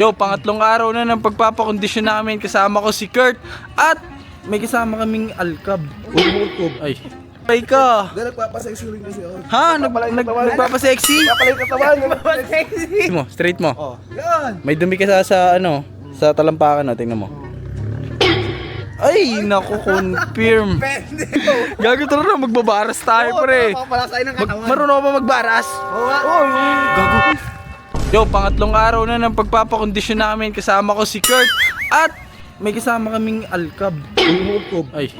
Yo, pangatlong araw na ng pagpapakondisyon namin. Kasama ko si Kurt at may kasama kaming alkab. Ay. Ay ka. Nagpapasexy rin kasi ako. Ha? Nagpapasexy? Papalay katawan. Straight mo, straight mo. Oh, yan. May dumi ka sa talampakan, no? Tingnan mo. Ay, naku, confirm. Gago talaga, magbabaras tayo, pre. Papalasay ng katawan. Marunong ka ba magbaras? Oo. Gago. Yo, pangatlong araw na ng pagpapakondisyon namin. Kasama ko si Kurt at may kasama kaming alkab. Ay.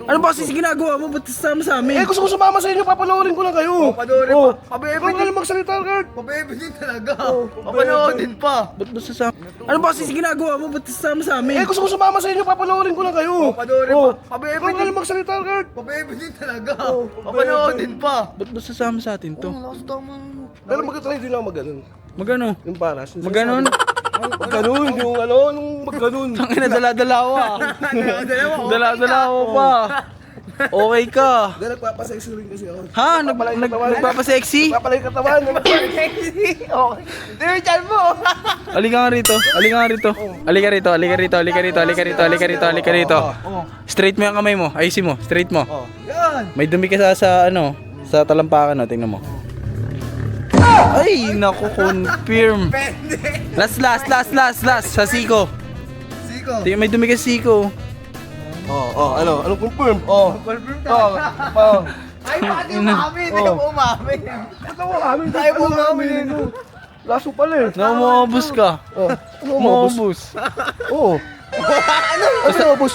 Ano ba kasi ginagawa mo? Ba't kasama sa amin? Gusto ko sumama sa inyo, papanoorin ko lang kayo. Panoorin pa. Pabebe Huwag ka din. lang magsalita, Kurt. Pabebe din talaga. Papanoorin pa. Ba't ba sasama? Ano ba kasi ginagawa mo? Ba't kasama sa amin? Gusto ko sumama sa inyo, papanoorin ko lang kayo. Panoorin pa. Pabebe Huwag ka din. lang magsalita, Kurt. Pabebe din talaga. Papanoorin pa. Ba't ba sasama sa atin to? Lakas tama. Pero magkatry din lang mag-ganon. Magano? Yung paras. Maganon? Mag-ganon, yung nung mag-ganon. Tangina, dala-dala ako ah. Dala-dala ako pa. Okay ka. Nagpapasexy rin kasi ako. Ha? Nagpapasexy? Papalay katawan. Dirichan mo. Halika nga rito. Halika nga rito. Halika rito. Halika rito. Halika rito. Halika rito. Halika rito. Halika rito. Straight mo yung kamay mo. Ayusin mo. Straight mo. Yan. May dumi ka sa talampakan, no? Tingnan mo. Ay, naku, confirm. Last. Sa siko. Siko. May dumi ka sa siko. Anong confirm? Confirm ka. Ay, bakit umamin? Tayo mo umamin. Ba't ako amin? Tayo mo umamin. Laso pala eh. Namumabos ka. Namumabos. Oo. Ano ubos?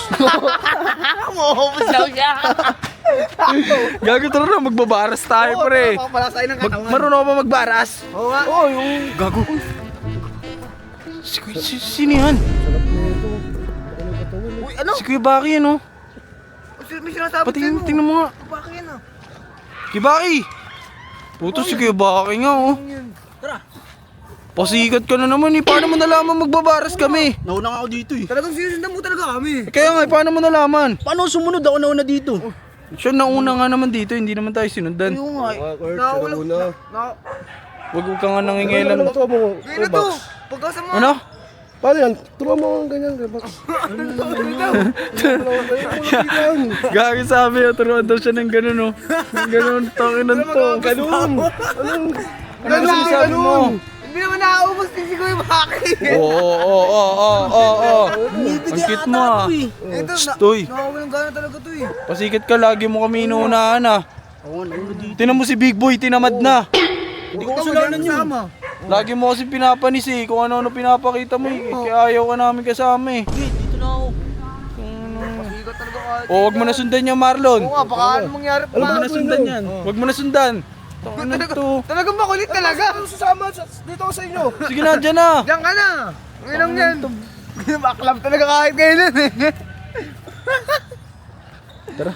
Umuubos daw siya. Gago talaga, magbabaras tayo, pre. Papalasay ng katawan. Marunong ka ba magbaras? Oo nga. Oo, yung... Gago. Sino yan? Uy, ano? Si Kuya Baki, ano? May sinasabi Tingnan mo nga. Bakit yan ah? Kuya Baki! Puto si Kuya Baki nga, oh. Tara. Pasikat ka na naman, eh. Paano mo nalaman magbabaras kami? Nauna nga ako dito eh. Talagang sinusundan mo talaga kami. Kaya nga, paano mo nalaman? Paano sumunod ako nauna dito? Siya nauna nga naman dito, hindi naman tayo sinundan. Yung nga. Kurt, Nakawala. saruna. Wag ka nga nangingilan. Ano to mo? Ngayon na to. Pagkasa mo. Ano? Paano yan? Turuan mo ang ganyan, Box. Gagi sabi, turuan daw siya ng ganun, oh. Ng ganun, takinan to. Ganun! Ano sinasabi mo? Hindi naman nakakaubos din si Kuya Baki. Oo. Ang cute mo, ah. Ito, Stoy. nakawalang gana talaga to eh. Pasikat ka, lagi mo kami inuunahan, ah. Oo, nauna dito. Tinan mo si Big Boy, tinamad na. Hindi ko kasalanan yun. Lagi mo kasi pinapanis eh, kung ano-ano pinapakita mo eh. Kaya ayaw ka namin kasama eh. Sige, dito na ako. Sigat talaga kahit. O, wag mo na sundan yan, Marlon. Oo nga, baka anong mangyari pa. Wag mo na sundan yan. Wag mo na sundan. Ano to? Talagang makulit talaga. Susama dito ako sa inyo. Sige na, dyan na. Diyan ka na. Ngayon lang yan. Baklap talaga kahit ngayon eh. Tara.